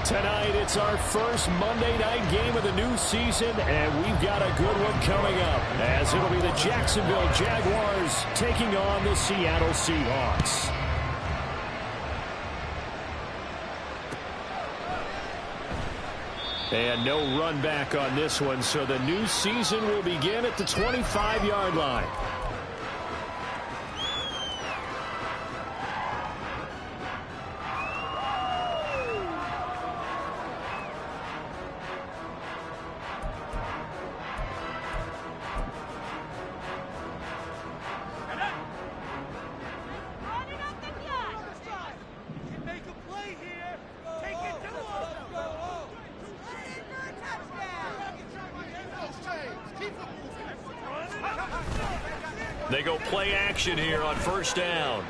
Tonight, it's our first Monday night game of the new season, and we've got a good one coming up, as it'll be the Jacksonville Jaguars taking on the Seattle Seahawks. And no run back on this one, so the new season will begin at the 25-yard line. They go play action here on first down.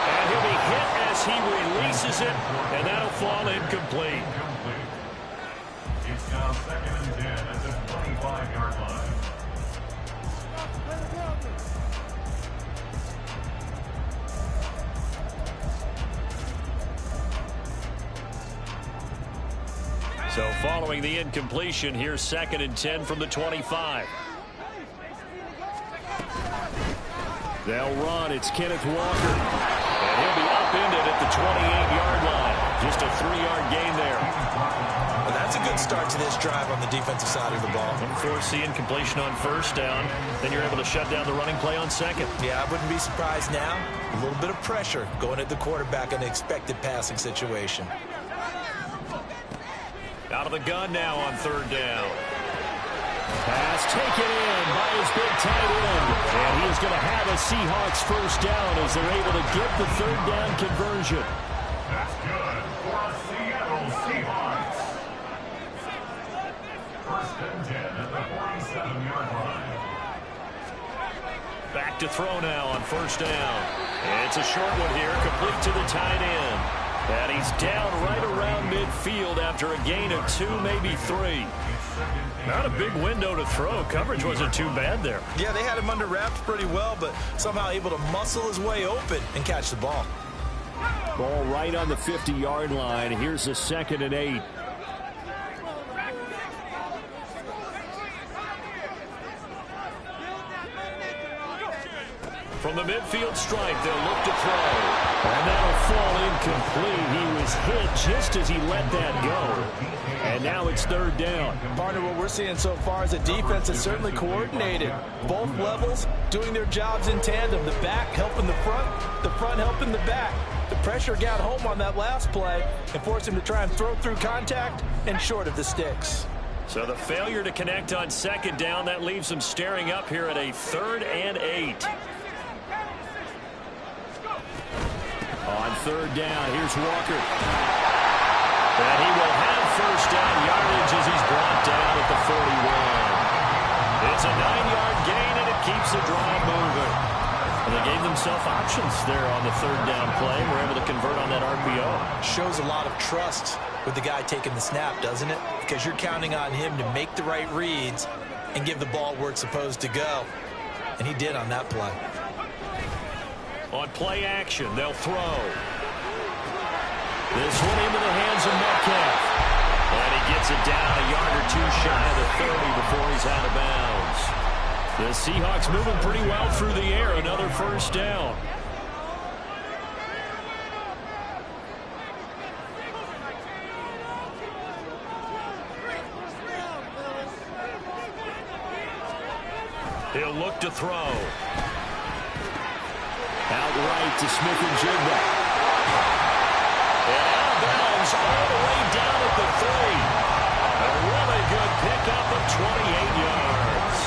And he'll be hit as he releases it, and that'll fall incomplete. It's now 2nd and 10 at the 25-yard line. So following the incompletion, here's 2nd and 10 from the 25. They'll run. It's Kenneth Walker. And he'll be upended at the 28-yard line. Just a 3-yard gain there. Well, that's a good start to this drive on the defensive side of the ball. Force the incompletion on first down. Then you're able to shut down the running play on second. Yeah, I wouldn't be surprised now. A little bit of pressure going at the quarterback in an expected passing situation. Out of the gun now on third down. Pass taken in by his big tight end. And he's going to have a Seahawks first down as they're able to get the third down conversion. That's good for a Seattle Seahawks. 1st and 10 at the 47-yard line. Back to throw now on first down. It's a short one here, complete to the tight end. And he's down right around midfield after a gain of 2, maybe 3. Not a big window to throw. Coverage wasn't too bad there. Yeah, they had him under wraps pretty well, but somehow able to muscle his way open and catch the ball. Ball right on the 50-yard line. Here's a 2nd and 8. From the midfield stripe, they'll look to throw. And that'll fall incomplete. He was hit just as he let that go. And now it's third down. Partner, what we're seeing so far is a defense that's certainly coordinated. Both levels doing their jobs in tandem. The back helping the front helping the back. The pressure got home on that last play and forced him to try and throw through contact and short of the sticks. So the failure to connect on second down, that leaves them staring up here at a 3rd and 8. On third down, here's Walker. And he will have first down yardage as he's brought down at the 41. It's a 9-yard gain, and it keeps the drive moving. And they gave themselves options there on the third down play. We're able to convert on that RPO. Shows a lot of trust with the guy taking the snap, doesn't it? Because you're counting on him to make the right reads and give the ball where it's supposed to go. And he did on that play. On play action, they'll throw. This one into the hands of Metcalf. And he gets it down a yard or 2 shy of the 30 before he's out of bounds. The Seahawks moving pretty well through the air. Another first down. He'll look to throw. Outright to Smith-Njigba. And out of bounds all the way down at the 3. A really good pickup of 28 yards.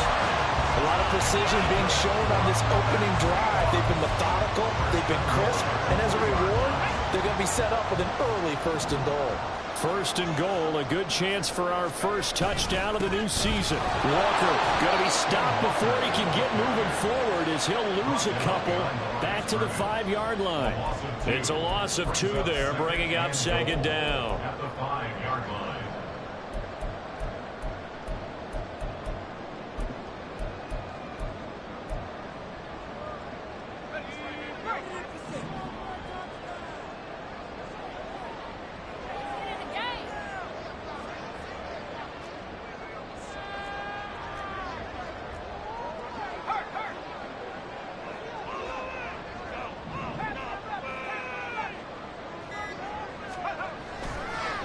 A lot of precision being shown on this opening drive. They've been methodical, they've been crisp, and as a reward, they're going to be set up with an early 1st and goal. 1st and goal, a good chance for our first touchdown of the new season. Walker going to be stopped before he can get moving forward as he'll lose a couple back to the 5-yard line. It's a loss of 2 there, bringing up 2nd down. At the 5-yard line.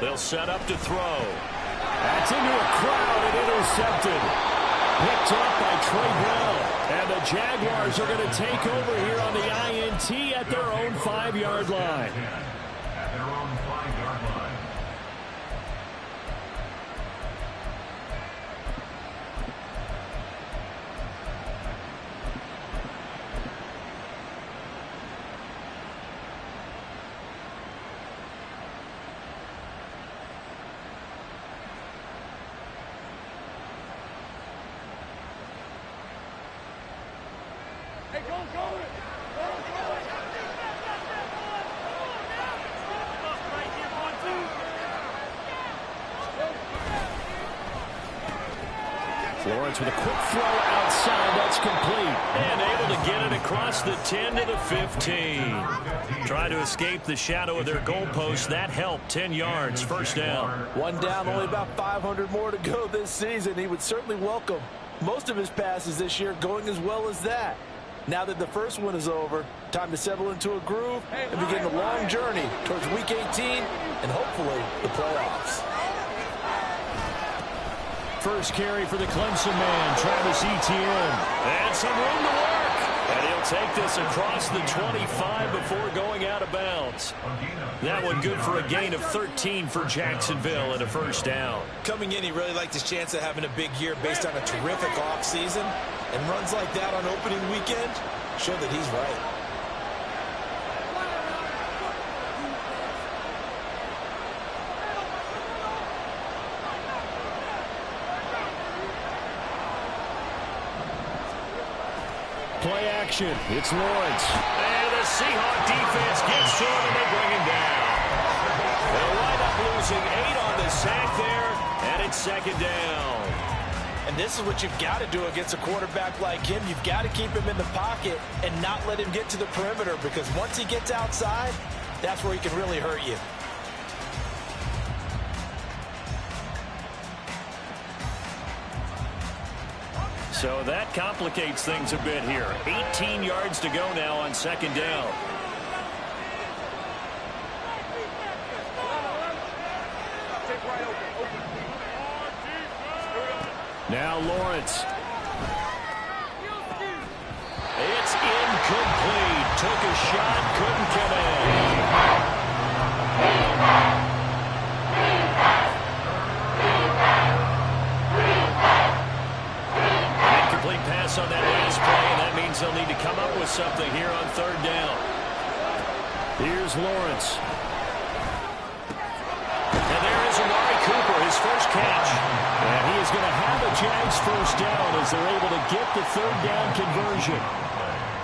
They'll set up to throw. That's into a crowd and intercepted. Picked up by Trey Brown. And the Jaguars are going to take over here on the INT at their own 5-yard line. At their own 5-yard line. Lawrence with a quick throw outside. That's complete. And able to get it across the 10 to the 15. Try to escape the shadow of their goalpost. That helped. 10 yards. First down. One down, only about 500 more to go this season. He would certainly welcome most of his passes this year going as well as that. Now that the first one is over, time to settle into a groove and begin the long journey towards Week 18 and hopefully the playoffs. First carry for the Clemson man, Travis Etienne. And some room to work. And he'll take this across the 25 before going out of bounds. That one good for a gain of 13 for Jacksonville and a first down. Coming in, he really liked his chance of having a big year based on a terrific offseason. And runs like that on opening weekend show that he's right. Play action. It's Lawrence. And the Seahawks defense gets to him and they bring him down. They'll wind up losing 8 on the sack there, and it's second down. And this is what you've got to do against a quarterback like him. You've got to keep him in the pocket and not let him get to the perimeter, because once he gets outside, that's where he can really hurt you. So that complicates things a bit here. 18 yards to go now on second down. Now Lawrence. It's incomplete. Took a shot, couldn't come in. Incomplete pass on that last play, and that means they'll need to come up with something here on third down. Here's Lawrence. And there is Amari Cooper, his first catch. And he is going to have a Jags first down as they're able to get the third down conversion.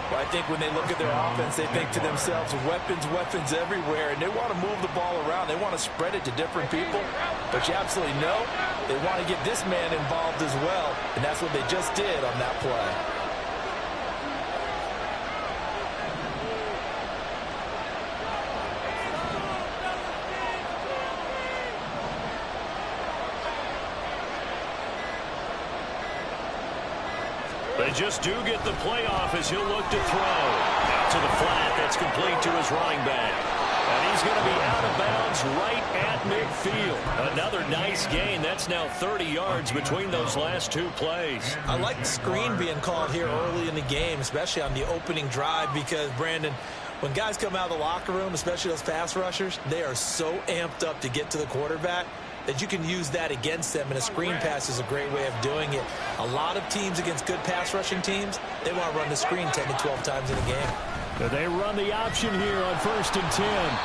Well, I think when they look at their offense, they think to themselves, weapons, weapons everywhere, and they want to move the ball around. They want to spread it to different people. But you absolutely know they want to get this man involved as well, and that's what they just did on that play. They just do get the playoff as he'll look to throw. Out to the flat. That's complete to his running back. And he's going to be out of bounds right at midfield. Another nice gain. That's now 30 yards between those last two plays. I like the screen being called here early in the game, especially on the opening drive, because, Brandon, when guys come out of the locker room, especially those pass rushers, they are so amped up to get to the quarterback that you can use that against them, and a screen pass is a great way of doing it. A lot of teams against good pass rushing teams, they want to run the screen 10 to 12 times in a game. But they run the option here on 1st and 10.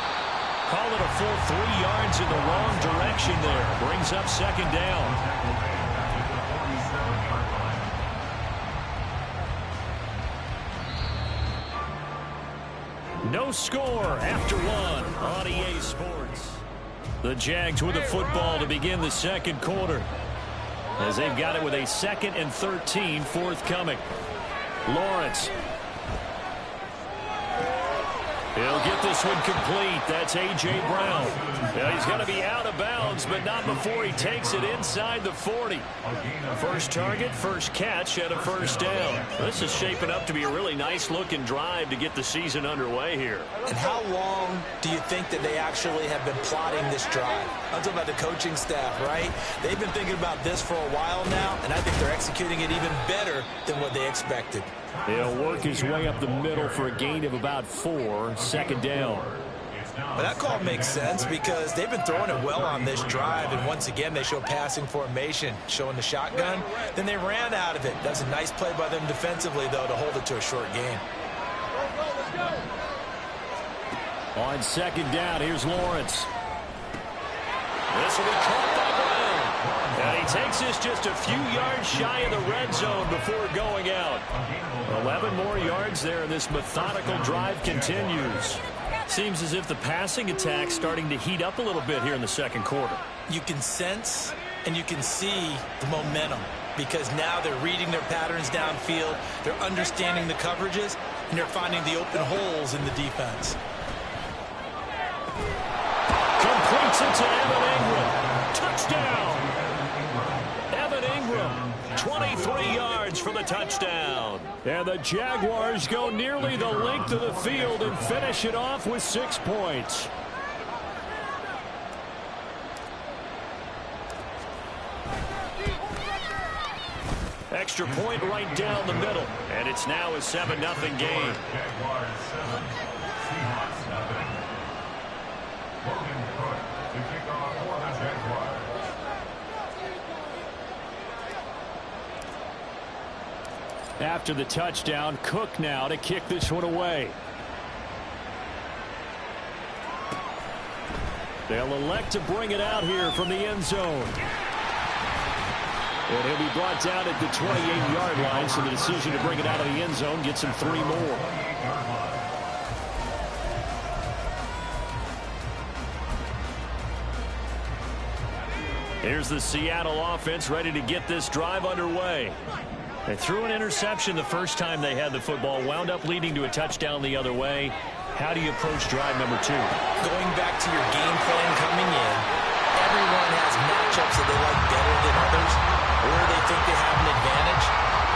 Call it a full 3 yards in the wrong direction there. Brings up second down. No score after one on EA Sports. The Jags with the football to begin the second quarter, as they've got it with a 2nd and 13 forthcoming. Lawrence. He'll get this one complete. That's A.J. Brown. Now he's going to be out of bounds, but not before he takes it inside the 40. First target, first catch, and a first down. This is shaping up to be a really nice-looking drive to get the season underway here. And how long do you think that they actually have been plotting this drive? I'm talking about the coaching staff, right? They've been thinking about this for a while now, and I think they're executing it even better than what they expected. He'll work his way up the middle for a gain of about 4, second down. But that call makes sense because they've been throwing it well on this drive, and once again they show passing formation, showing the shotgun. Then they ran out of it. That's a nice play by them defensively, though, to hold it to a short gain. On second down, here's Lawrence. This will be caught by Brown. And he takes this just a few yards shy of the red zone before going out. 11 more yards there, and this methodical drive continues. Seems as if the passing attack's starting to heat up a little bit here in the second quarter. You can sense and you can see the momentum because now they're reading their patterns downfield, they're understanding the coverages, and they're finding the open holes in the defense. Completes it to Evan Ingram. Touchdown! Evan Ingram, 23 yards for the touchdown. And the Jaguars go nearly the length of the field and finish it off with 6 points. Extra point right down the middle. And it's now a 7-0 game. Jaguars 7, Seahawks nothing. Logan Cook to kick off for the Jaguars. After the touchdown, Cook now to kick this one away. They'll elect to bring it out here from the end zone. And he'll be brought down at the 28-yard line, so the decision to bring it out of the end zone gets him 3 more. Here's the Seattle offense ready to get this drive underway. They threw an interception the first time they had the football, wound up leading to a touchdown the other way. How do you approach drive number 2? Going back to your game plan coming in, everyone has matchups that they like better than others, or they think they have an advantage.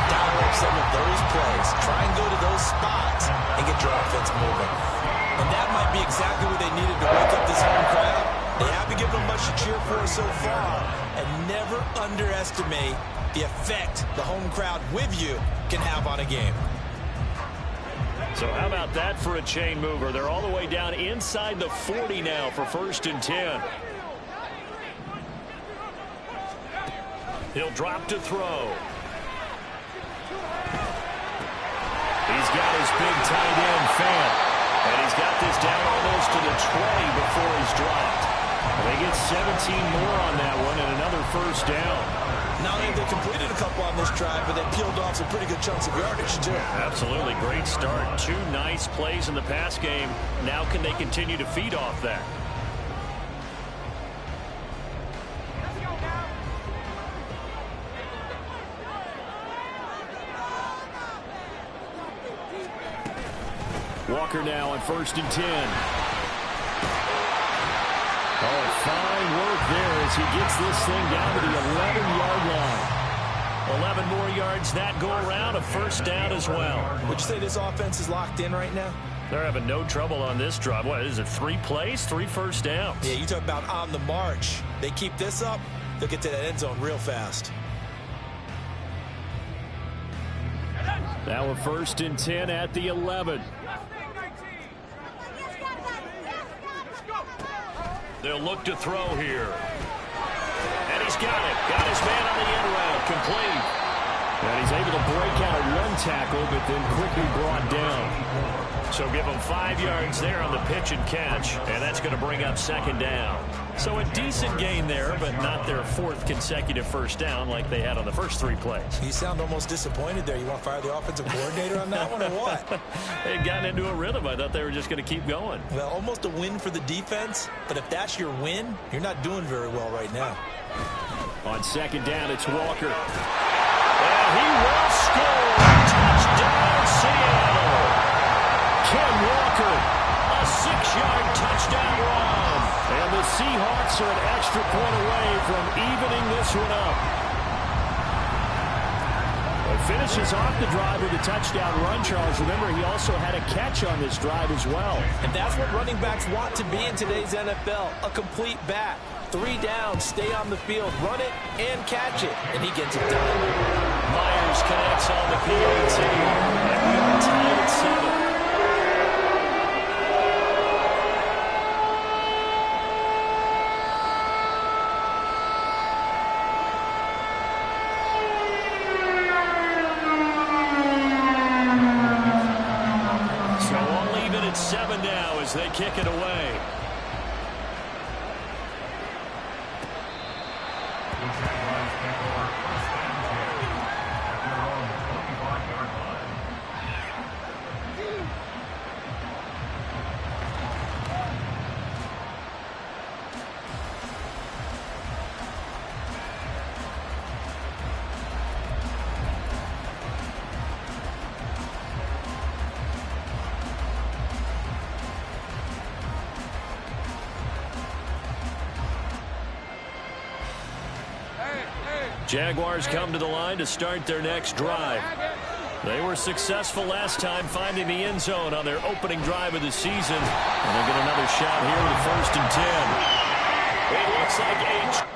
Dial up some of those plays. Try and go to those spots and get your offense moving. And that might be exactly what they needed to wake up this home crowd. They haven't given them much to cheer for so far, and never underestimate the effect the home crowd with you can have on a game. So how about that for a chain mover? They're all the way down inside the 40 now for 1st and 10. He'll drop to throw. He's got his big tight end, Fant. And he's got this down almost to the 20 before he's dropped. They get 17 more on that one and another 1st down. Not only have they completed a couple on this drive, but they peeled off some pretty good chunks of yardage, too. Absolutely. Great start. 2 nice plays in the pass game. Now can they continue to feed off that? Walker now on 1st and 10. Oh, fine work there as he gets this thing down to the 11-yard line. 11 more yards that go around, a 1st down as well. Would you say this offense is locked in right now? They're having no trouble on this drive. What is it, 3 plays, 3 1st downs? Yeah, you talk about on the march. They keep this up, they'll get to that end zone real fast. Now a 1st and 10 at the 11. They'll look to throw here. And he's got it. Got his man on the end route. Complete. And he's able to break out of 1 tackle, but then quickly brought down. So give him 5 yards there on the pitch and catch, and that's going to bring up 2nd down. So a decent gain there, but not their 4th consecutive 1st down like they had on the first 3 plays. You sound almost disappointed there. You want to fire the offensive coordinator on that one or what? They'd gotten into a rhythm. I thought they were just going to keep going. Well, almost a win for the defense, but if that's your win, you're not doing very well right now. On 2nd down, it's Walker. And he will score. Touchdown, Seattle. Ken Walker 6-yard touchdown run. And the Seahawks are an extra point away from evening this one up. Finishes off the drive with a touchdown run, Charles. Remember, he also had a catch on this drive as well. And that's what running backs want to be in today's NFL, a complete back. 3 downs, stay on the field, run it, and catch it. And he gets it done. Myers connects on the PAT. And we are tied at 7. As they kick it away. The Jaguars take over first and 10 at their own 25-yard line. Jaguars come to the line to start their next drive. They were successful last time finding the end zone on their opening drive of the season. And they'll get another shot here with 1st and 10. It looks like a...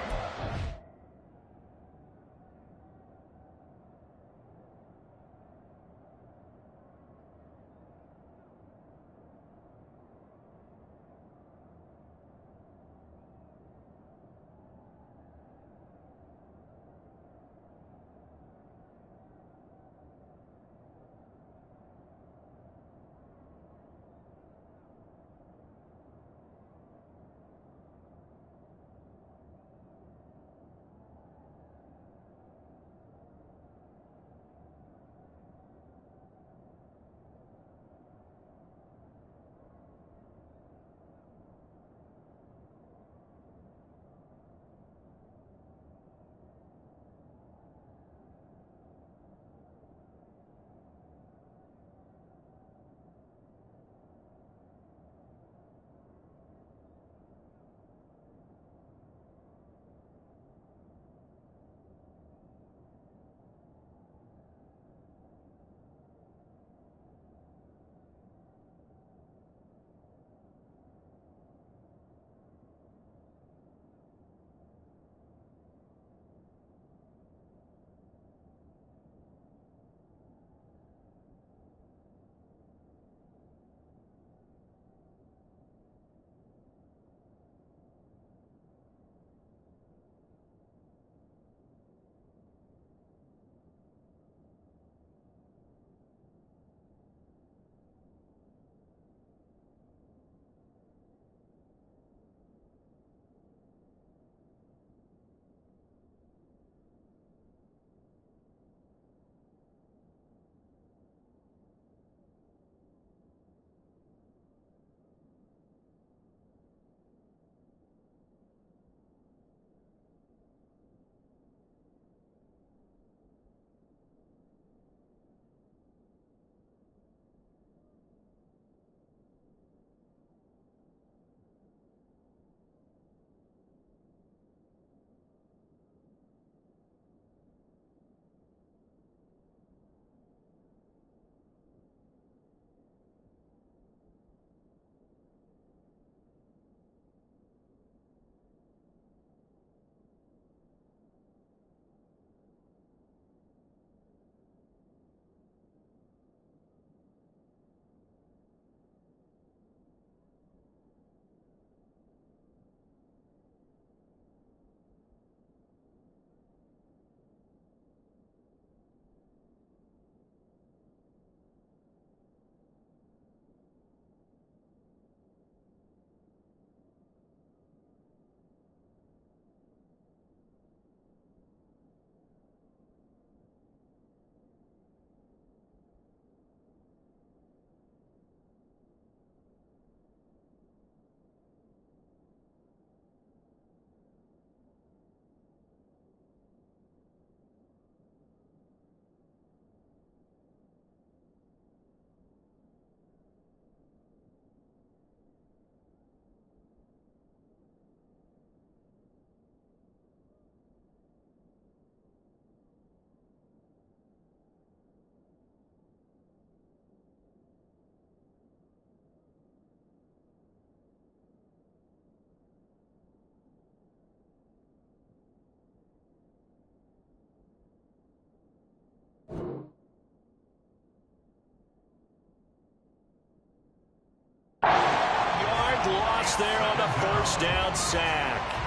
loss there on the first down sack.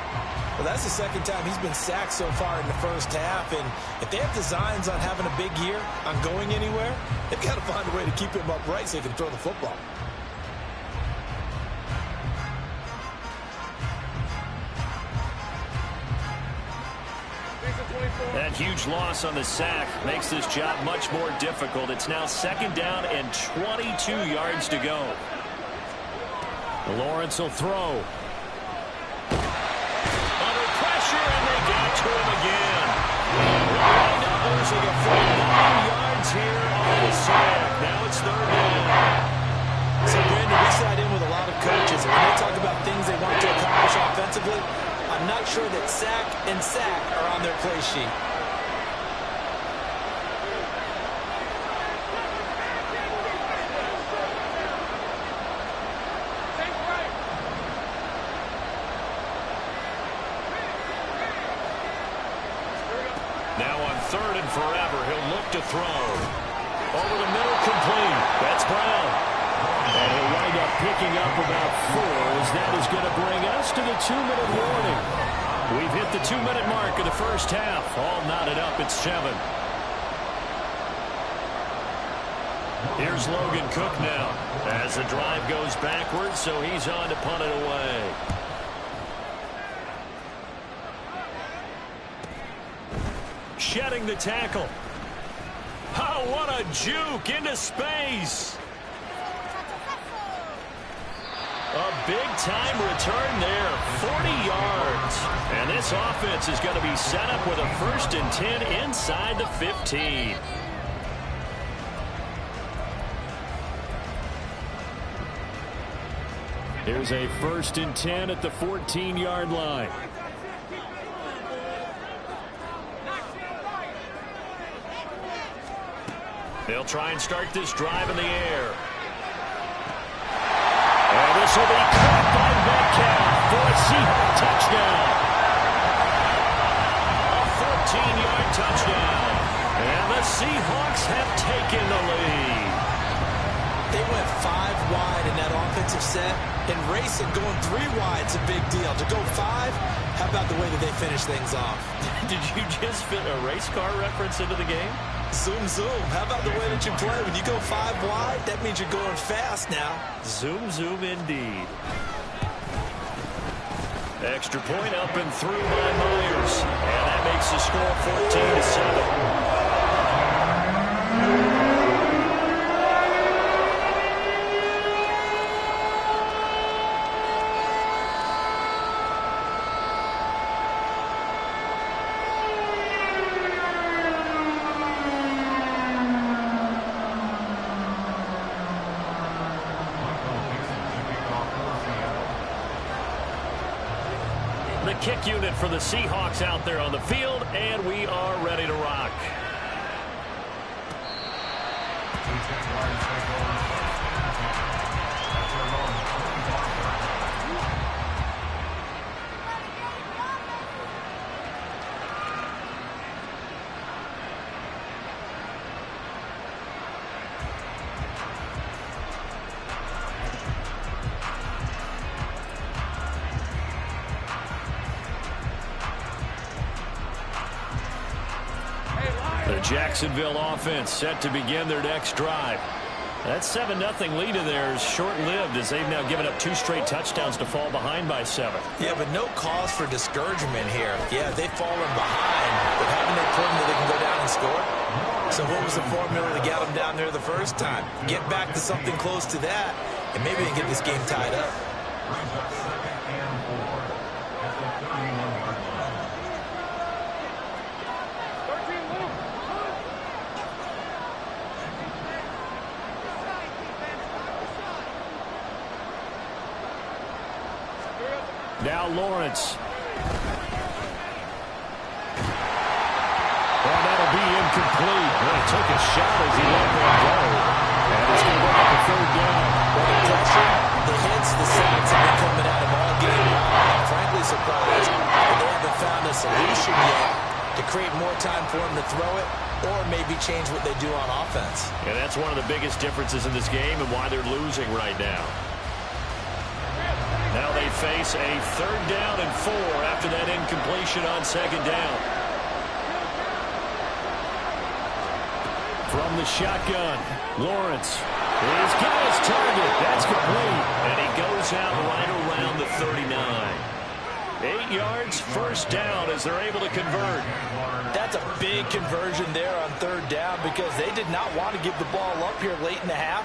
Well, that's the second time he's been sacked so far in the first half, and if they have designs on having a big year, on going anywhere, they've got to find a way to keep him upright so he can throw the football. That huge loss on the sack makes this job much more difficult. It's now second down and 22 yards to go. Lawrence will throw. Under pressure, and they get to him again. Wind up losing a full 9 yards here on the sack. Now it's third down. So, Brandon, we sat in with a lot of coaches, and when they talk about things they want to accomplish offensively, I'm not sure that sack and sack are on their play sheet. Now on third and forever, he'll look to throw. Over the middle, complete. That's Brown. And he'll wind up picking up about 4 as that is going to bring us to the 2-minute warning. We've hit the 2-minute mark of the first half. All knotted up at 7. Here's Logan Cook now as the drive goes backwards, so he's on to punt it away. Shedding the tackle. Oh, what a juke into space. A big-time return there, 40 yards. And this offense is going to be set up with a 1st and 10 inside the 15. Here's a 1st and 10 at the 14-yard line. They'll try and start this drive in the air. And this will be caught by Metcalf for a Seahawks touchdown. A 14-yard touchdown. And the Seahawks have taken the lead. They went 5 wide in that offensive set, and racing, going 3 wide is a big deal. To go 5, how about the way that they finish things off? Did you just fit a race car reference into the game? Zoom, zoom. How about the way that you play? When you go 5 wide, that means you're going fast now. Zoom, zoom indeed. Extra point up and through by Myers. And that makes the score 14-7. Kick unit for the Seahawks out there on the field, and we are ready to rock. Jacksonville offense set to begin their next drive. That 7-0 lead of theirs short-lived as they've now given up 2 straight touchdowns to fall behind by 7. Yeah, but no cause for discouragement here. Yeah, they've fallen behind, but haven't they proven that they can go down and score? So what was the formula to get them down there the first time? Get back to something close to that, and maybe they can get this game tied up. Now Lawrence. Well, that'll be incomplete. Well, he took a shot as he let that go. And it's going to bring up a 3rd down. Well, the pressure, the hits, the sacks have been coming at him all game long. I'm frankly surprised that they haven't found a solution yet to create more time for him to throw it or maybe change what they do on offense. And that's one of the biggest differences in this game and why they're losing right now. Now they face a 3rd down and 4 after that incompletion on 2nd down. From the shotgun, Lawrence. He's got his target. That's complete. And he goes out right around the 39. 8 yards, 1st down as they're able to convert. That's a big conversion there on 3rd down because they did not want to give the ball up here late in the half.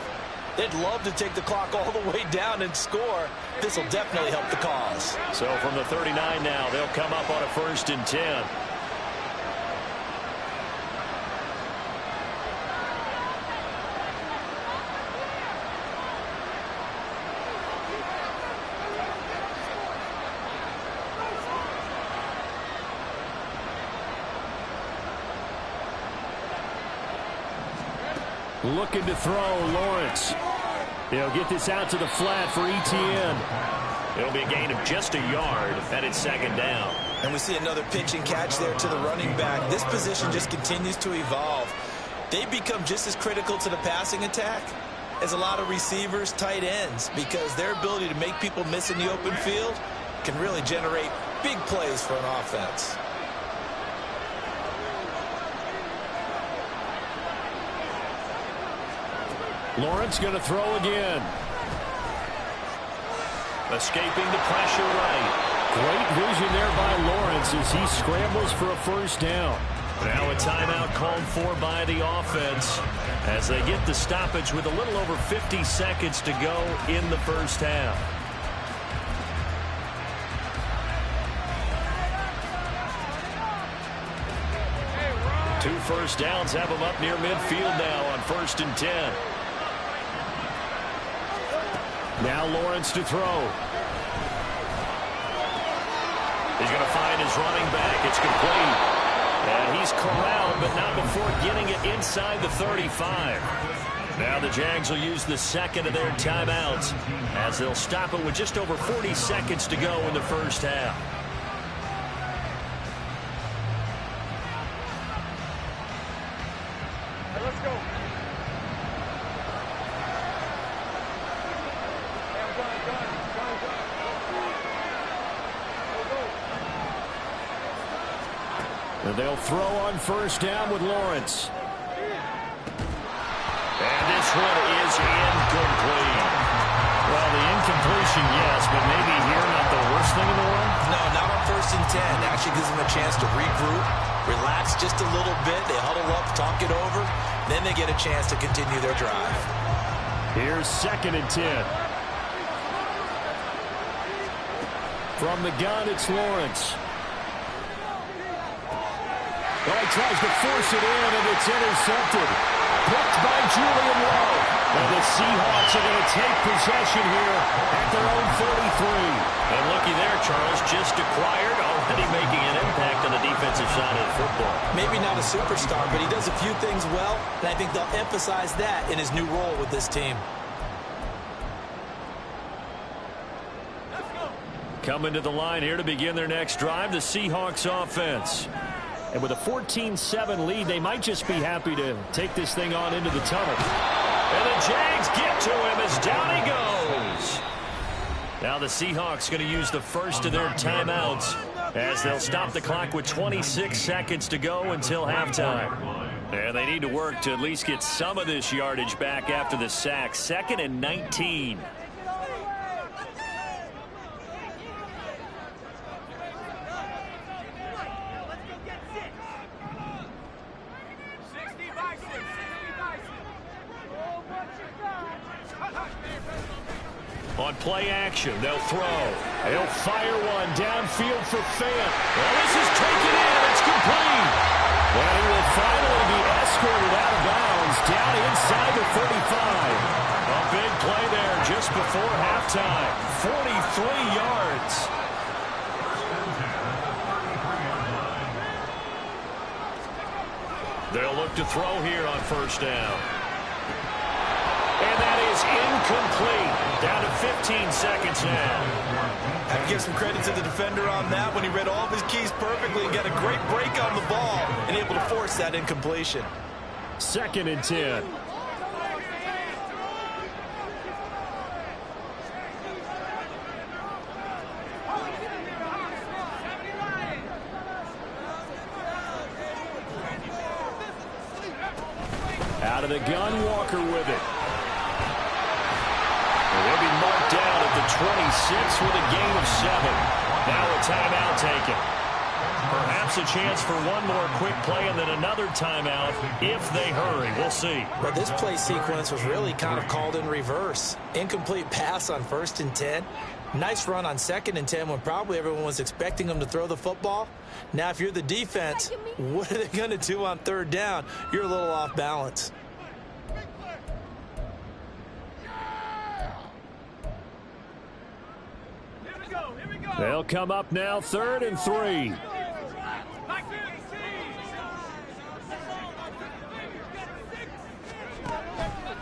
They'd love to take the clock all the way down and score. This will definitely help the cause. So from the 39 now, they'll come up on a 1st and 10. Looking to throw, Lawrence. They'll get this out to the flat for Etienne. It'll be a gain of just a yard, and it's 2nd down. And we see another pitch and catch there to the running back. This position just continues to evolve. They become just as critical to the passing attack as a lot of receivers, tight ends, because their ability to make people miss in the open field can really generate big plays for an offense. Lawrence going to throw again. Escaping the pressure right. Great vision there by Lawrence as he scrambles for a 1st down. Now a timeout called for by the offense as they get the stoppage with a little over 50 seconds to go in the 1st half. Two 1st downs have them up near midfield now on 1st and 10. Now Lawrence to throw. He's going to find his running back. It's complete. And he's corralled, but not before getting it inside the 35. Now the Jags will use the 2nd of their timeouts as they'll stop it with just over 40 seconds to go in the 1st half. Let's go. And they'll throw on 1st down with Lawrence. And this one is incomplete. Well, the incompletion, yes, but maybe here not the worst thing in the world? No, not on 1st and 10. Actually gives them a chance to regroup, relax just a little bit. They huddle up, talk it over. Then they get a chance to continue their drive. Here's 2nd and 10. From the gun, it's Lawrence. Well, he tries to force it in, and it's intercepted. Picked by Julian Lowe. And the Seahawks are going to take possession here at their own 43. And looky there, Charles, just acquired, already making an impact on the defensive side of the football. Maybe not a superstar, but he does a few things well, and I think they'll emphasize that in his new role with this team. Coming to the line here to begin their next drive, the Seahawks offense. And with a 14-7 lead, they might just be happy to take this thing on into the tunnel. And the Jags get to him as down he goes. Now the Seahawks going to use the 1st of their timeouts as they'll stop the clock with 26 seconds to go until halftime. And they need to work to at least get some of this yardage back after the sack. 2nd and 19. On play action, they'll throw. They'll fire one downfield for Fant. Well, this is taken in. It's complete. Well, he will finally be escorted out of bounds down inside the 35. A big play there just before halftime. 43 yards. They'll look to throw here on 1st down. And that is incomplete. Down to 15 seconds now. I have to give some credit to the defender on that when he read all of his keys perfectly and got a great break on the ball and able to force that incompletion. 2nd and 10. Out of the gun, Walker with it. They'll be marked down at the 26 with a gain of 7. Now a timeout taken. Perhaps a chance for one more quick play and then another timeout if they hurry. We'll see. Well, this play sequence was really kind of called in reverse. Incomplete pass on 1st and 10. Nice run on 2nd and 10 when probably everyone was expecting them to throw the football. Now, if you're the defense, what are they going to do on 3rd down? You're a little off balance. They'll come up now, 3rd and 3.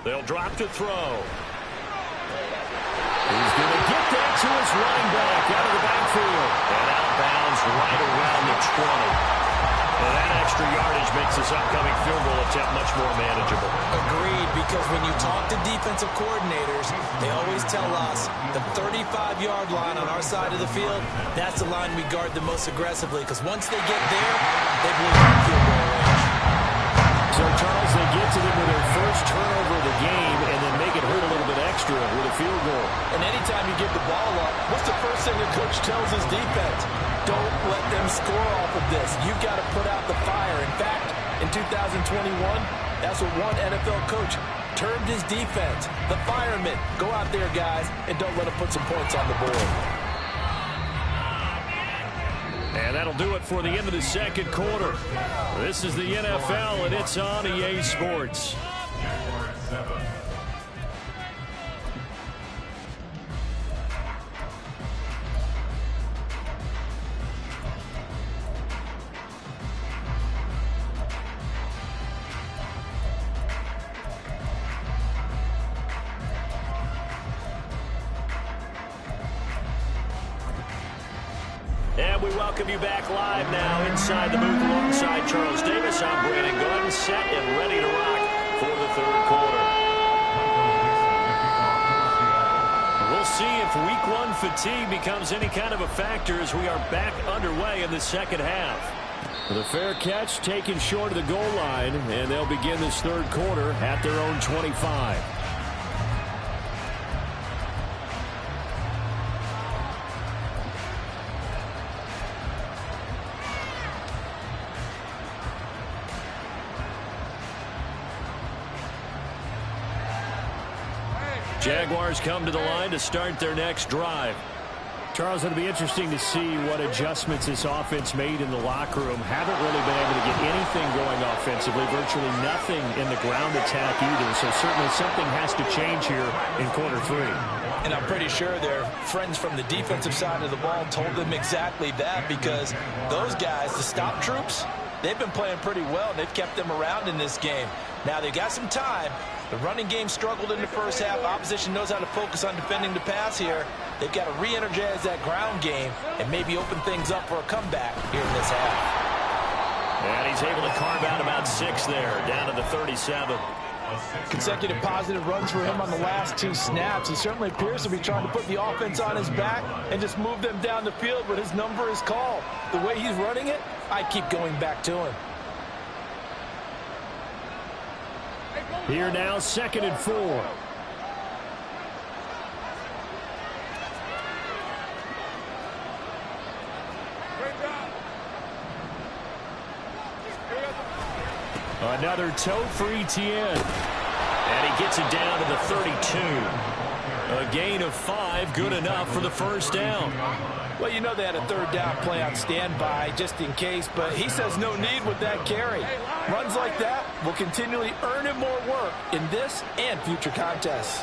They'll drop to throw. He's going to get that to his running back out of the backfield. And outbounds right around the 20. Well, that extra yardage makes this upcoming field goal attempt much more manageable. Agreed, because when you talk to defensive coordinators, they always tell us the 35-yard line on our side of the field, that's the line we guard the most aggressively, because once they get there, they believe in field goal range. So, Charles, they get to them with their first turnover of the game and then make it hurt a little bit extra with a field goal. And anytime you give the ball up, what's the first thing a coach tells his defense? Don't let them score off of this. You've got to put out the fire. In fact, in 2021, that's what one NFL coach termed his defense. The firemen. Go out there, guys, and don't let them put some points on the board. And that'll do it for the end of the 2nd quarter. This is the NFL, and it's on EA Sports. And we welcome you back live now inside the booth alongside Charles Davis. I'm Brandon Gunn, set and ready to rock for the 3rd quarter. We'll see if Week 1 fatigue becomes any kind of a factor as we are back underway in the 2nd half. The fair catch taken short of the goal line, and they'll begin this 3rd quarter at their own 25. Jaguars come to the line to start their next drive. Charles, it'll be interesting to see what adjustments this offense made in the locker room. Haven't really been able to get anything going offensively, virtually nothing in the ground attack either. So certainly something has to change here in quarter 3. And I'm pretty sure their friends from the defensive side of the ball told them exactly that, because those guys, the stop troops, they've been playing pretty well, and they've kept them around in this game. Now, they've got some time. The running game struggled in the first half. Opposition knows how to focus on defending the pass here. They've got to re-energize that ground game and maybe open things up for a comeback here in this half. And he's able to carve out about 6 there, down to the 37. Consecutive positive runs for him on the last 2 snaps. He certainly appears to be trying to put the offense on his back and just move them down the field when his number is called. The way he's running it, I keep going back to him. Here now, 2nd and 4. Another toe for Etienne. And he gets it down to the 32. A gain of 5, good enough for the first down. Well, you know they had a 3rd down play on standby just in case, but he says no need with that carry. Runs like that will continually earn him more work in this and future contests.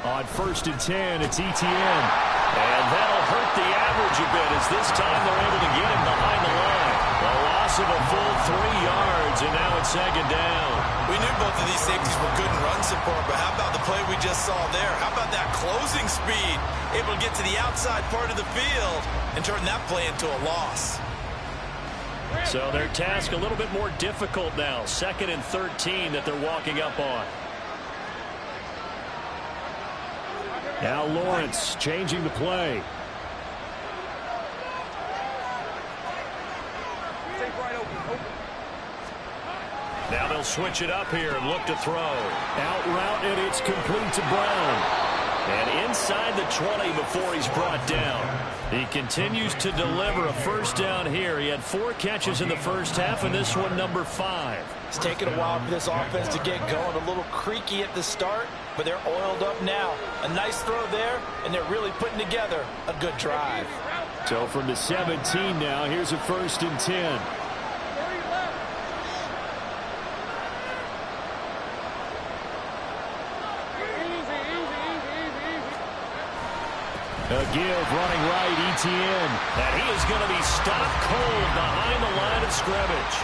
On 1st and 10, it's Etienne. And that'll hurt the average a bit as this time they're able to get him behind the line. A loss of a full 3 yards, and now it's 2nd down. We knew both of these safeties were good in run support, but how about the play we just saw there? How about that closing speed? Able to get to the outside part of the field and turn that play into a loss. So their task a little bit more difficult now. 2nd and 13 that they're walking up on. Now Lawrence changing the play. Now they'll switch it up here and look to throw. Out route, and it's complete to Brown. And inside the 20 before he's brought down. He continues to deliver a first down here. He had 4 catches in the first half, and this one number 5. It's taken a while for this offense to get going. A little creaky at the start, but they're oiled up now. A nice throw there, and they're really putting together a good drive. So from the 17 now, here's a 1st and 10. A give running right, Etienne. And he is going to be stopped cold behind the line of scrimmage.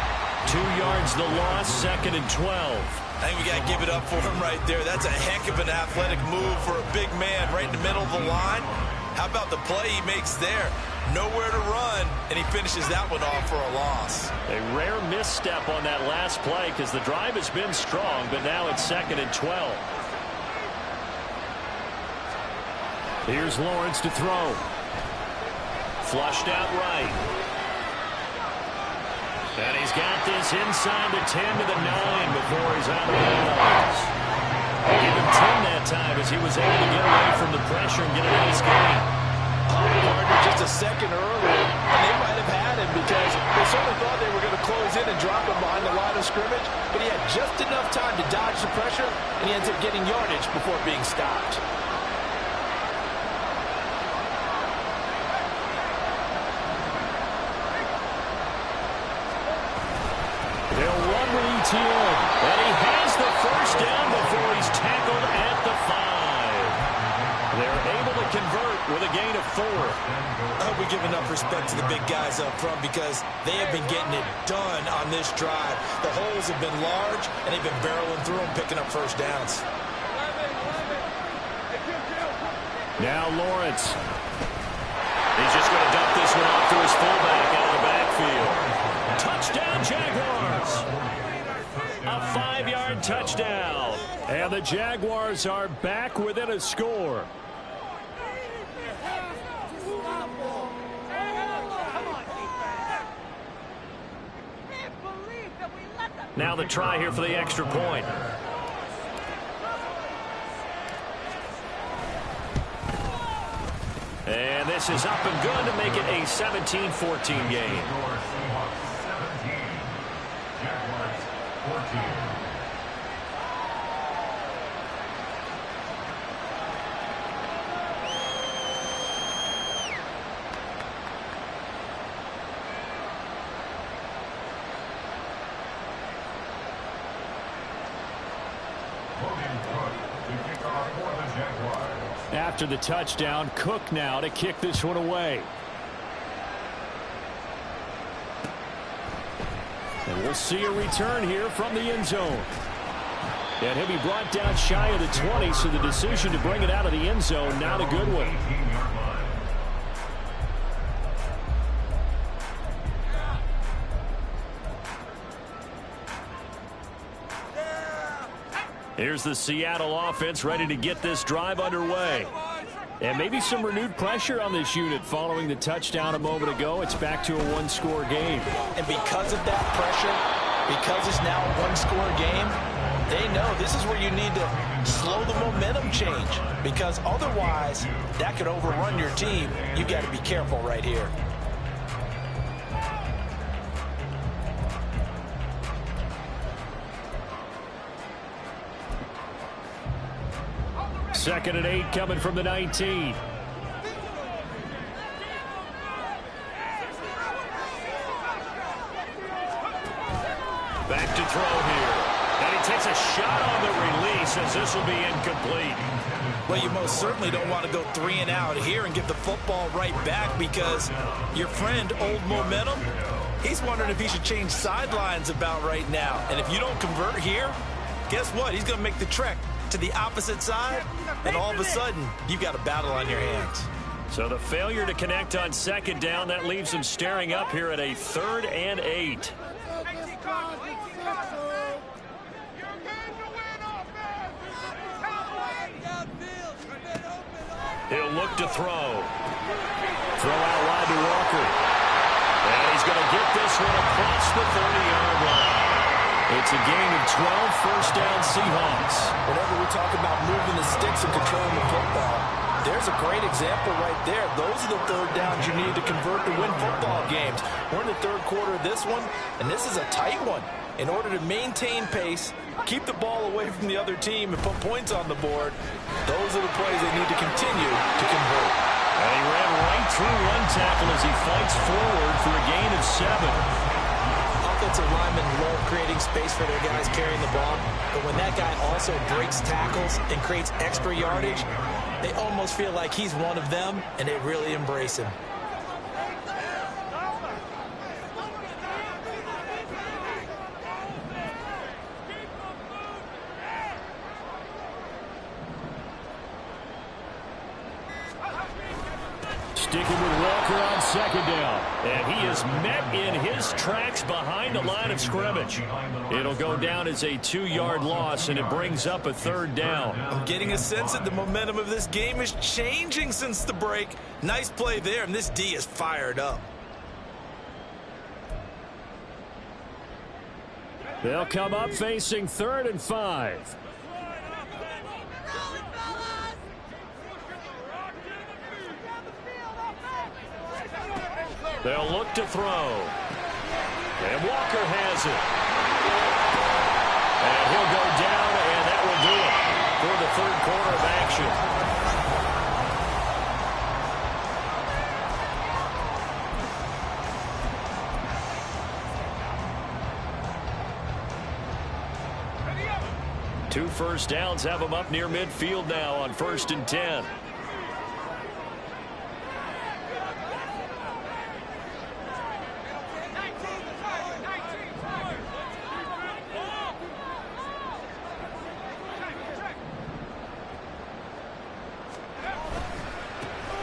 2 yards the loss, 2nd and 12. I think we got to give it up for him right there. That's a heck of an athletic move for a big man right in the middle of the line. How about the play he makes there? Nowhere to run, and he finishes that one off for a loss. A rare misstep on that last play because the drive has been strong, but now it's 2nd and 12. Here's Lawrence to throw. Flushed out right. And he's got this inside the 10 to the 9 before he's out of bounds. They gave him 10 that time as he was able to get away from the pressure and get a nice gain. Partner just a second earlier, and they might have had him because they certainly thought they were going to close in and drop him behind the line of scrimmage, but he had just enough time to dodge the pressure, and he ends up getting yardage before being stopped. They'll run with Etienne. And he has the first down before he's tackled at the 5. They're able to convert with a gain of 4. I hope we give enough respect to the big guys up front because they have been getting it done on this drive. The holes have been large, and they've been barreling through them, picking up first downs. Now Lawrence. He's just going to dump this one off to his fullback out of the backfield. Touchdown, Jaguars. A 5-yard touchdown. And the Jaguars are back within a score. Now the try here for the extra point. And this is up and good to make it a 17-14 game. Jaguars 14. After the touchdown, Cook now to kick this one away. And we'll see a return here from the end zone. And he'll be brought down shy of the 20, so the decision to bring it out of the end zone, not a good one. Here's the Seattle offense ready to get this drive underway. And maybe some renewed pressure on this unit following the touchdown a moment ago. It's back to a 1-score game. And because of that pressure, because it's now a 1-score game, they know this is where you need to slow the momentum change. Because otherwise, that could overrun your team. You've got to be careful right here. Second and 8 coming from the 19. Back to throw here. And he takes a shot on the release as this will be incomplete. Well, you most certainly don't want to go 3 and out here and get the football right back because your friend, Old Momentum, he's wondering if he should change sidelines about right now. And if you don't convert here, guess what? He's going to make the trek to the opposite side, and all of a sudden, you've got a battle on your hands. So the failure to connect on second down, that leaves him staring up here at a 3rd and 8. He'll look to throw. Throw out wide to Walker. And he's going to get this one across the 30-yard line. It's a gain of 12, first down Seahawks. Whenever we talk about moving the sticks and controlling the football, there's a great example right there. Those are the third downs you need to convert to win football games. We're in the third quarter of this one, and this is a tight one. In order to maintain pace, keep the ball away from the other team, and put points on the board, those are the plays they need to continue to convert. And he ran right through one tackle as he fights forward for a gain of 7. Offensive linemen love creating space for their guys carrying the ball, but when that guy also breaks tackles and creates extra yardage, they almost feel like he's one of them, and they really embrace him. Sticking with Walker on second down. And he is met in his tracks behind the line of scrimmage. It'll go down as a 2-yard loss, and it brings up a third down. I'm getting a sense that the momentum of this game is changing since the break. Nice play there, and this D is fired up. They'll come up facing 3rd and 5. They'll look to throw. And Walker has it. And he'll go down, and that will do it for the third quarter of action. Two first downs have them up near midfield now on 1st and 10.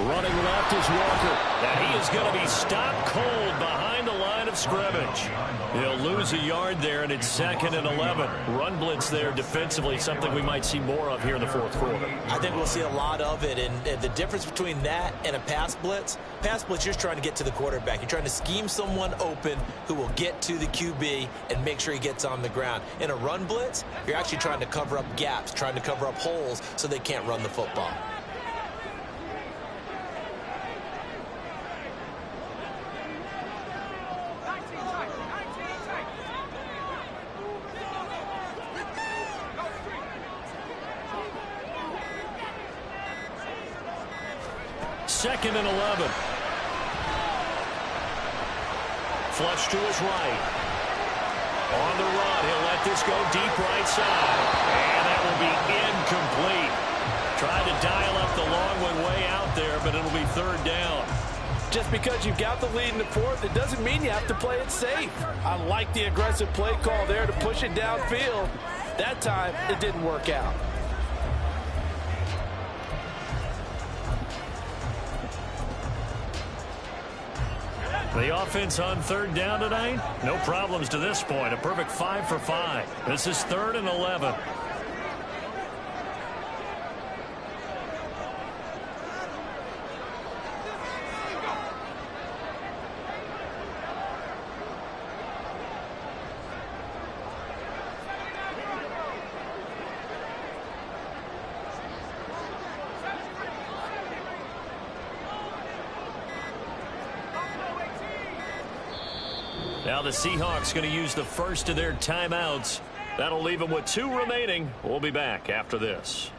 Running left is Walker. And he is going to be stopped cold behind the line of scrimmage. He'll lose a yard there, and it's 2nd and 11. Run blitz there defensively, something we might see more of here in the fourth quarter. I think we'll see a lot of it, and the difference between that and a pass blitz, you're just trying to get to the quarterback. You're trying to scheme someone open who will get to the QB and make sure he gets on the ground. In a run blitz, you're actually trying to cover up gaps, trying to cover up holes so they can't run the football. Second and 11. Flush to his right. On the run, he'll let this go deep right side. And that will be incomplete. Tried to dial up the long one way out there, but it'll be 3rd down. Just because you've got the lead in the fourth, it doesn't mean you have to play it safe. I like the aggressive play call there to push it downfield. That time, it didn't work out. The offense on 3rd down tonight, no problems to this point. A perfect 5 for 5. This is 3rd and 11. Now the Seahawks going to use the first of their timeouts. That'll leave them with 2 remaining. We'll be back after this.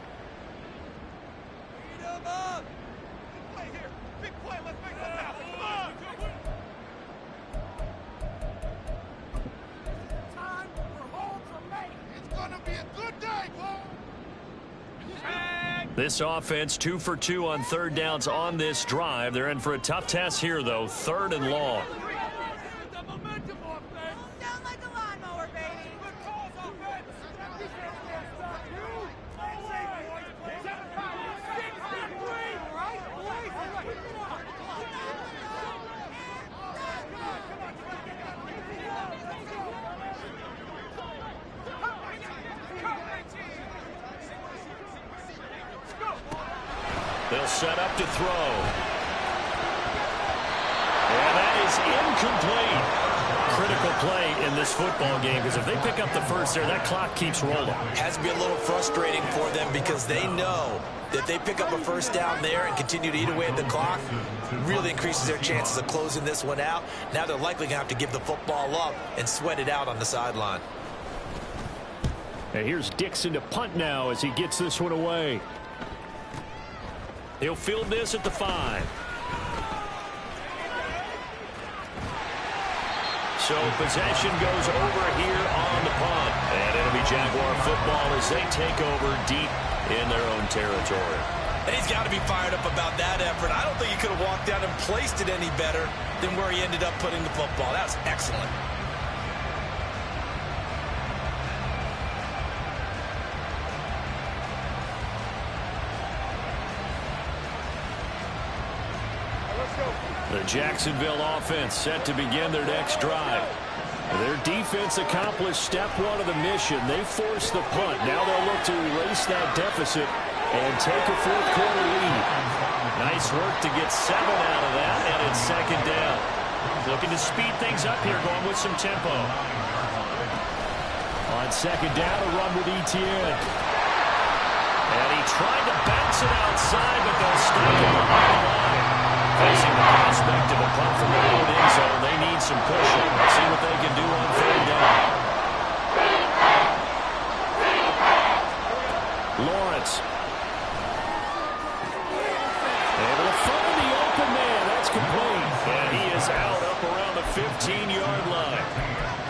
This offense 2 for 2 on 3rd downs on this drive. They're in for a tough task here, though. 3rd and long. They'll set up to throw. And that is incomplete. Critical critical play in this football game, because if they pick up the first there, that clock keeps rolling. Has to be a little frustrating for them because they know that they pick up a first down there and continue to eat away at the clock, really increases their chances of closing this one out. Now they're likely going to have to give the football up and sweat it out on the sideline. And here's Dixon to punt now as he gets this one away. He'll field this at the 5. So possession goes over here on the punt. And it'll be Jaguar football as they take over deep in their own territory. And he's got to be fired up about that effort. I don't think he could have walked down and placed it any better than where he ended up putting the football. That was excellent. The Jacksonville offense set to begin their next drive. Their defense accomplished step 1 of the mission. They forced the punt. Now they'll look to erase that deficit and take a fourth-quarter lead. Nice work to get 7 out of that, and it's second down. Looking to speed things up here, going with some tempo. On second down, a run with Etienne. And he tried to bounce it outside, but they'll stop him behind the line. Facing the prospect of a punt from the own end zone, they need some cushion. Let's see what they can do on third down. Lawrence. Able to find the open man. That's complete. And he is out up around the 15-yard line.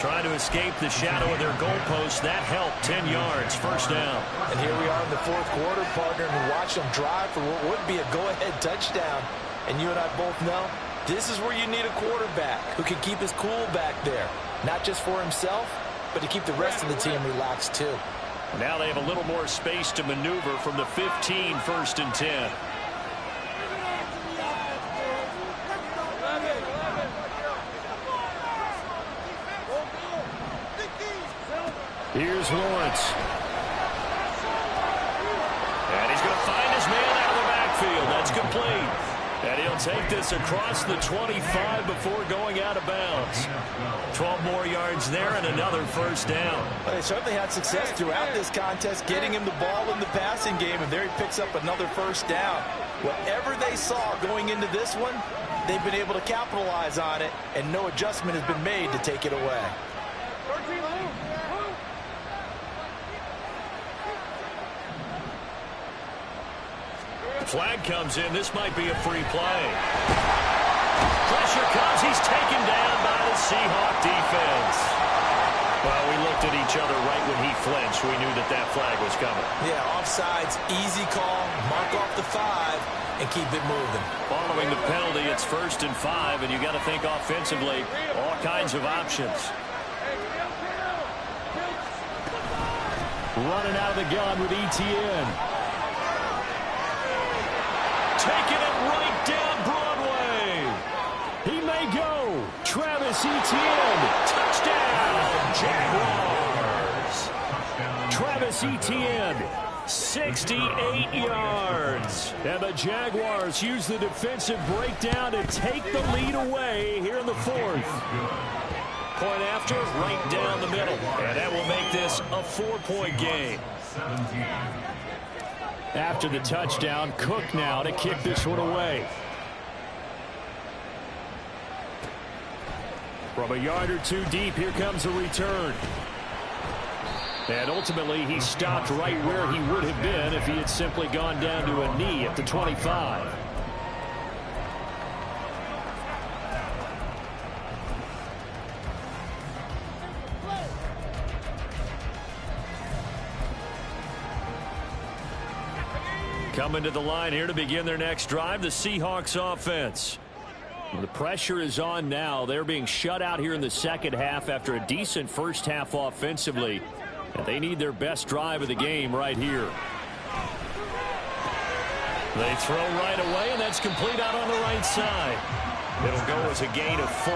Trying to escape the shadow of their goalpost. That helped. 10 yards. First down. And here we are in the fourth quarter, partner, and watch them drive for what would be a go-ahead touchdown. And you and I both know this is where you need a quarterback who can keep his cool back there. Not just for himself, but to keep the rest of the team relaxed too. Now they have a little more space to maneuver from the 15, 1st and 10. Here's Lawrence. And he's going to find his man out of the backfield. That's complete. And he'll take this across the 25 before going out of bounds. 12 more yards there and another first down. Well, they certainly had success throughout this contest getting him the ball in the passing game, and there he picks up another first down. Whatever they saw going into this one, they've been able to capitalize on it, and no adjustment has been made to take it away. Flag comes in. This might be a free play. Pressure comes. He's taken down by the Seahawk defense. Well, we looked at each other right when he flinched. We knew that that flag was coming. Yeah, offsides, easy call. Mark off the 5 and keep it moving. Following the penalty, it's 1st and 5, and you got to think offensively, all kinds of options. Running out of the gun with Etienne. Taking it right down Broadway. He may go. Travis Etienne. Touchdown, Jaguars. Travis Etienne. 68 yards. And the Jaguars use the defensive breakdown to take the lead away here in the 4th. Point after, right down the middle. And that will make this a 4-point game. After the touchdown, Cook now to kick this one away. From a yard or two deep, here comes a return. And ultimately, he stopped right where he would have been if he had simply gone down to a knee at the 25. Coming to the line here to begin their next drive, the Seahawks offense. The pressure is on now. They're being shut out here in the second half after a decent first half offensively. And they need their best drive of the game right here. They throw right away, and that's complete out on the right side. It'll go as a gain of 4,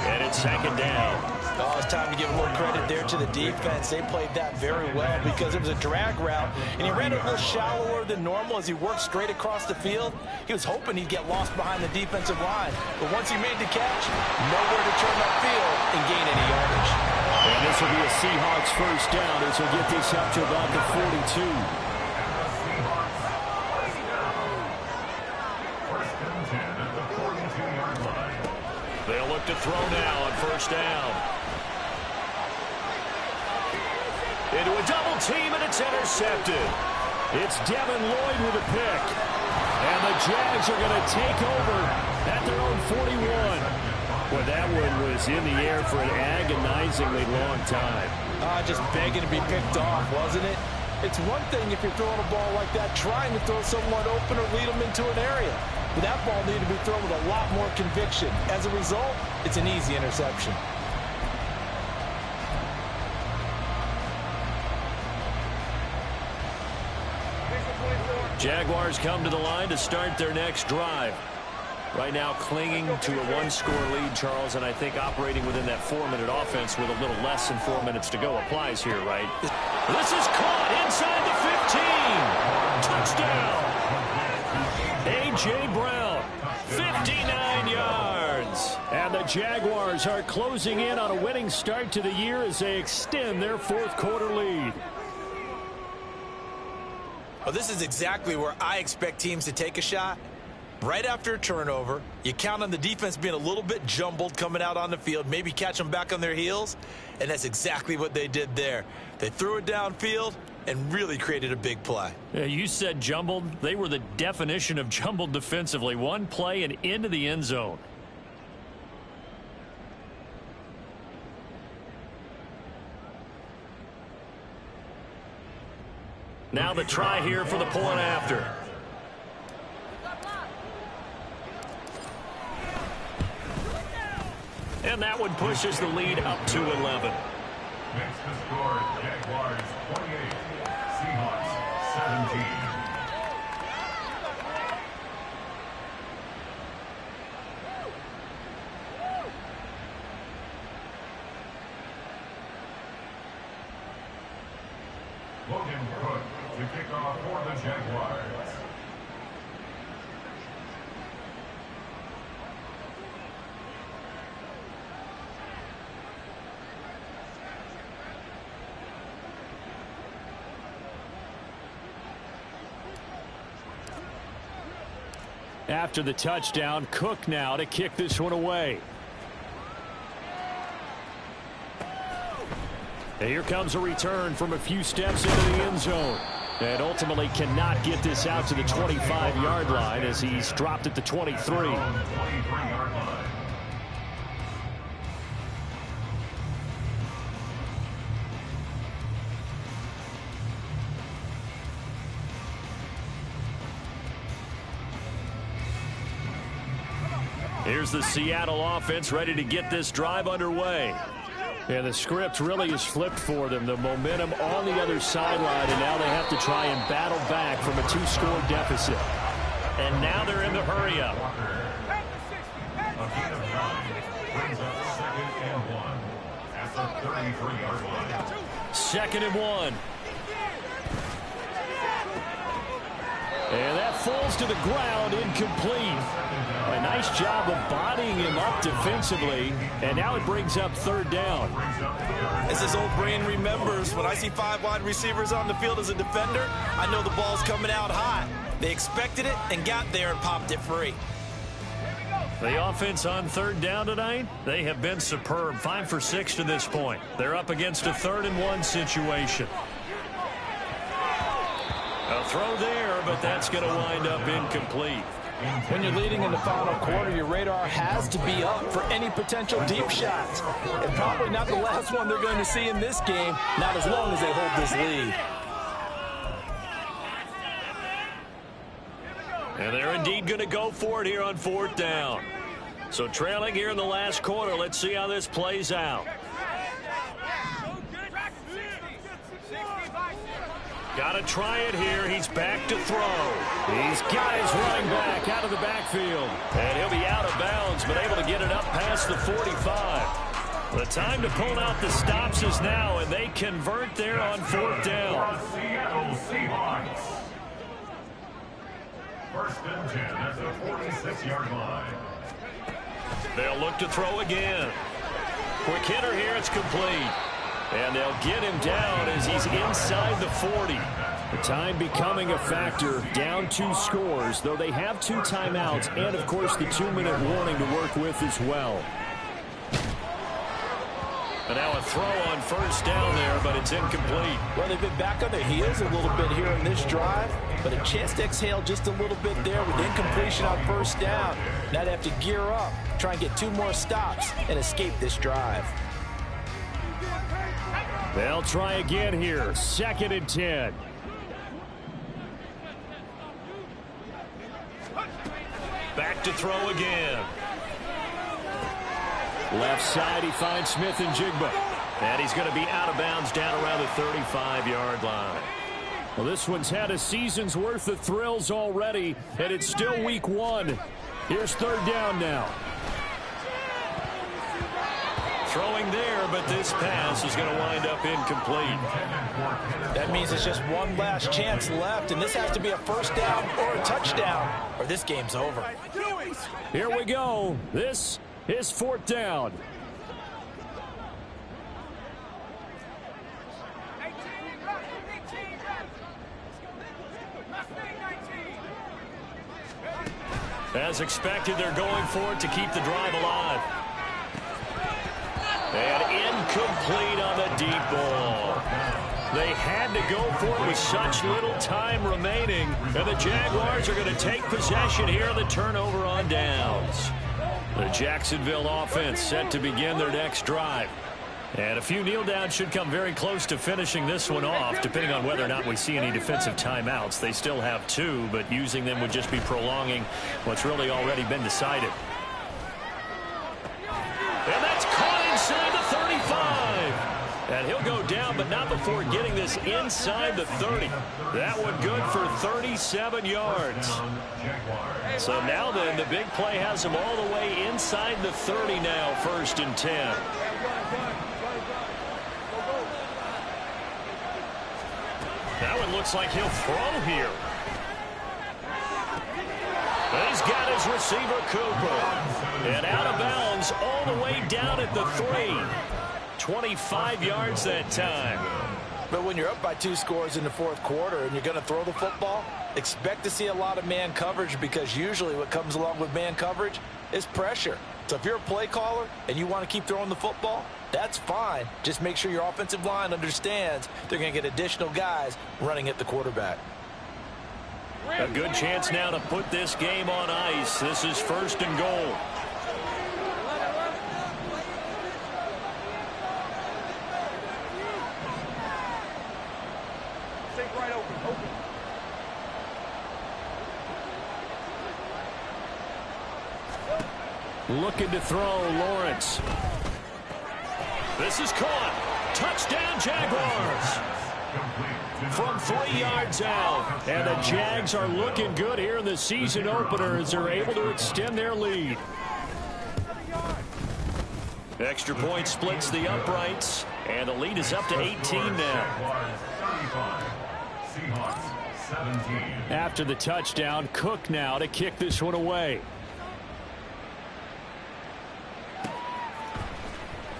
and it's second down. Oh, it's time to give a little credit there to the defense. They played that very well because it was a drag route, and he ran it a little shallower than normal as he worked straight across the field. He was hoping he'd get lost behind the defensive line, but once he made the catch, nowhere to turn upfield and gain any yardage. And this will be a Seahawks first down as he'll get this up to about the 42. They'll look to throw now on first down. Into a double team, and it's intercepted. It's Devin Lloyd with a pick. And the Jags are going to take over at their own 41. Well, that one was in the air for an agonizingly long time. Just begging to be picked off, wasn't it? It's one thing if you're throwing a ball like that, trying to throw someone open or lead them into an area. But that ball needed to be thrown with a lot more conviction. As a result, it's an easy interception. Jaguars come to the line to start their next drive. Right now clinging to a one-score lead, Charles, and I think operating within that 4-minute offense with a little less than 4 minutes to go applies here, right? This is caught inside the 15. Touchdown. A.J. Brown, 59 yards. And the Jaguars are closing in on a winning start to the year as they extend their fourth-quarter lead. Well, this is exactly where I expect teams to take a shot. Right after a turnover, you count on the defense being a little bit jumbled coming out on the field, maybe catch them back on their heels, and that's exactly what they did there. They threw it downfield and really created a big play. Yeah, you said jumbled. They were the definition of jumbled defensively. One play and into the end zone. Now the try here for the point after. And that one pushes the lead up to 11. Next to score, Jaguars 28, Seahawks 17. Logan Cook to kick off for the Jaguars. After the touchdown, Cook now to kick this one away. And here comes a return from a few steps into the end zone. And ultimately cannot get this out to the 25-yard line as he's dropped at the 23. Here's the Seattle offense ready to get this drive underway. And the script really is flipped for them. The momentum on the other sideline, and now they have to try and battle back from a 2-score deficit. And now they're in the hurry-up. A gain of 9 brings up 2nd and 1 at the 33-yard line. 2nd and 1. And that falls to the ground, incomplete. A nice job of bodying him up defensively, and now it brings up 3rd down. As his old brain remembers, when I see 5 wide receivers on the field as a defender, I know the ball's coming out hot. They expected it and got there and popped it free. The offense on 3rd down tonight, they have been superb. 5 for 6 to this point. They're up against a 3rd and 1 situation. A throw there, but that's going to wind up incomplete. When you're leading in the final quarter, your radar has to be up for any potential deep shots. And probably not the last one they're going to see in this game, not as long as they hold this lead. And they're indeed going to go for it here on 4th down. So trailing here in the last quarter, let's see how this plays out. Got to try it here. He's back to throw. These guys running back out of the backfield. And he'll be out of bounds, but able to get it up past the 45. The time to pull out the stops is now, and they convert there on 4th down. Seattle Seahawks. 1st and 10 at the 46-yard line. They'll look to throw again. Quick hitter here, it's complete. And they'll get him down as he's inside the 40. The time becoming a factor, down 2 scores, though they have 2 timeouts and, of course, the 2-minute warning to work with as well. And now a throw on 1st down there, but it's incomplete. Well, they've been back on their heels a little bit here in this drive, but a chance to exhale just a little bit there with incompletion on 1st down. Now they have to gear up, try and get 2 more stops and escape this drive. They'll try again here, 2nd and 10. Back to throw again. Left side, he finds Smith and Jigba. And he's going to be out of bounds down around the 35-yard line. Well, this one's had a season's worth of thrills already, and it's still week 1. Here's 3rd down now. Throwing there, but this pass is going to wind up incomplete. That means it's just one last chance left, and this has to be a 1st down or a touchdown, or this game's over. Here we go. This is 4th down. As expected, they're going for it to keep the drive alive. And incomplete on the deep ball. They had to go for it with such little time remaining. And the Jaguars are going to take possession here, the turnover on downs. The Jacksonville offense set to begin their next drive. And a few kneel downs should come very close to finishing this one off, depending on whether or not we see any defensive timeouts. They still have 2, but using them would just be prolonging what's really already been decided. And that's caught inside the 35. And he'll go down, but not before getting this inside the 30. That one good for 37 yards. So now then, the big play has him all the way inside the 30 now, 1st and 10. That one looks like he'll throw here. He's got his receiver, Cooper. And out of bounds all the way down at the 3. 25 yards that time. But when you're up by 2 scores in the 4th quarter and you're going to throw the football, expect to see a lot of man coverage, because usually what comes along with man coverage is pressure. So if you're a play caller and you want to keep throwing the football, that's fine. Just make sure your offensive line understands they're going to get additional guys running at the quarterback. A good chance now to put this game on ice. This is 1st and goal. Looking to throw, Lawrence. This is caught. Touchdown, Jaguars. From 3 yards out. And the Jags are looking good here in the season opener as they're able to extend their lead. Extra point splits the uprights, and the lead is up to 18 now. After the touchdown, Cook now to kick this one away.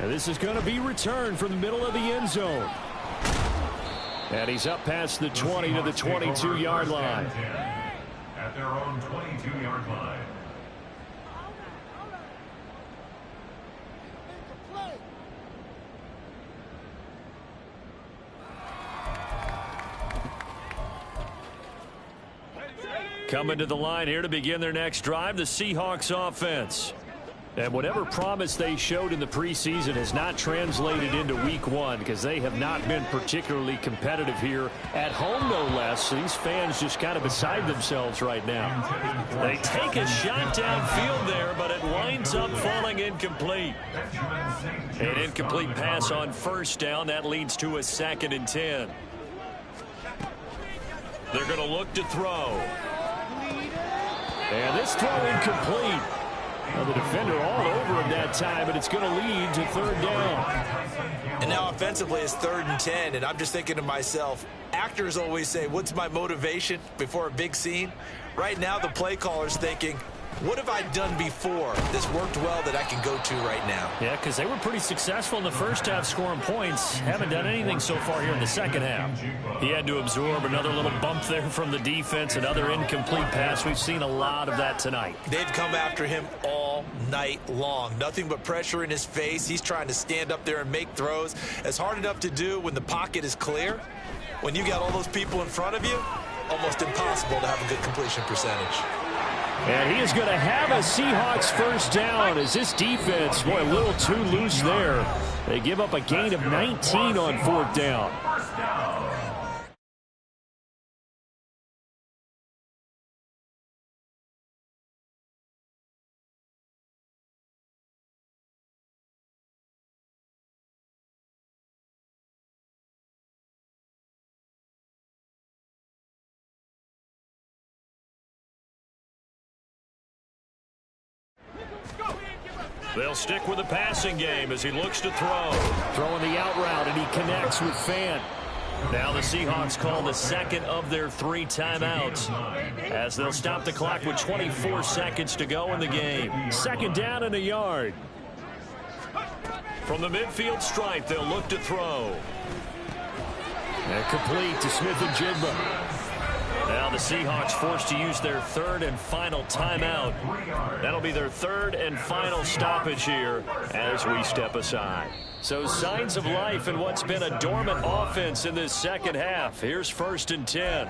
And this is going to be returned from the middle of the end zone. And he's up past the 20 to the 22-yard line. At their own 22-yard line. Coming to the line here to begin their next drive, the Seahawks offense. And whatever promise they showed in the preseason has not translated into week 1, because they have not been particularly competitive here at home, no less. So these fans just kind of beside themselves right now. They take a shot downfield there, but it winds up falling incomplete. An incomplete pass on 1st down. That leads to a 2nd and 10. They're going to look to throw. And this throw incomplete. Well, the defender all over him that time, but it's going to lead to third down. And now offensively it's 3rd and 10, and I'm just thinking to myself, actors always say, what's my motivation before a big scene? Right now the play caller's thinking, what have I done before that's worked well that I can go to right now? Yeah, because they were pretty successful in the first half scoring points. Haven't done anything so far here in the second half. He had to absorb another little bump there from the defense, another incomplete pass. We've seen a lot of that tonight. They've come after him all night long. Nothing but pressure in his face. He's trying to stand up there and make throws. It's hard enough to do when the pocket is clear. When you got all those people in front of you, almost impossible to have a good completion percentage. And he is going to have a Seahawks first down as this defense, boy, a little too loose there. They give up a gain of 19 on 4th down. They'll stick with the passing game as he looks to throw. Throwing the out route, and he connects with Fant. Now the Seahawks call the second of their 3 timeouts as they'll stop the clock with 24 seconds to go in the game. 2nd down and a yard. From the midfield stripe, they'll look to throw. And complete to Smith and Jigba. Now the Seahawks forced to use their 3rd and final timeout. That'll be their 3rd and final stoppage here as we step aside. So signs of life in what's been a dormant offense in this second half. Here's 1st and 10.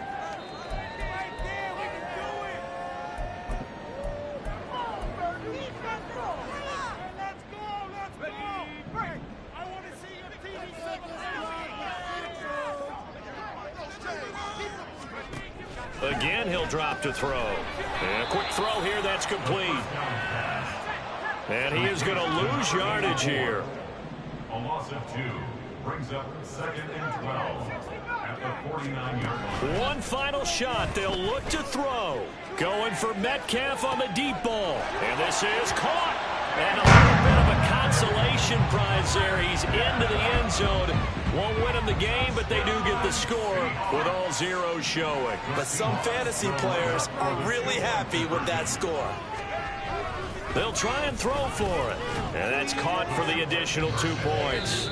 Again, he'll drop to throw. And a quick throw here, that's complete. And he is going to lose yardage here. A loss of 2 brings up 2nd and 12 at the 49-yard line. One final shot. They'll look to throw. Going for Metcalf on the deep ball. And this is caught. And a little bit of a consolation prize there. He's into the end zone. Won't win him the game, but they do get the score with all zeros showing. But some fantasy players are really happy with that score. They'll try and throw for it. And that's caught for the additional 2 points.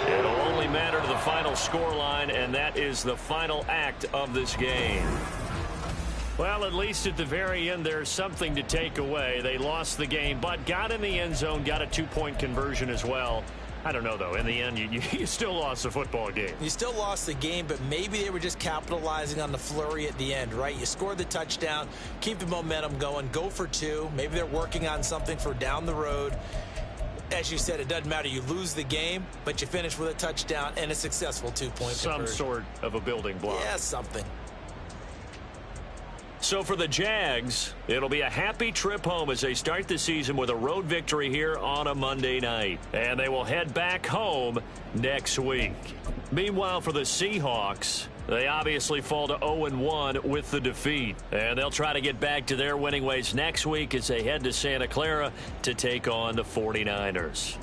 It'll only matter to the final score line, and that is the final act of this game. Well, at least at the very end, there's something to take away. They lost the game, but got in the end zone, got a 2-point conversion as well. I don't know, though. In the end, you still lost the football game. You still lost the game, but maybe they were just capitalizing on the flurry at the end, right? You scored the touchdown, keep the momentum going, go for 2. Maybe they're working on something for down the road. As you said, it doesn't matter. You lose the game, but you finish with a touchdown and a successful 2-point conversion. Some sort of a building block. Yeah, something. So for the Jags, it'll be a happy trip home as they start the season with a road victory here on a Monday night. And they will head back home next week. Meanwhile, for the Seahawks, they obviously fall to 0-1 with the defeat. And they'll try to get back to their winning ways next week as they head to Santa Clara to take on the 49ers.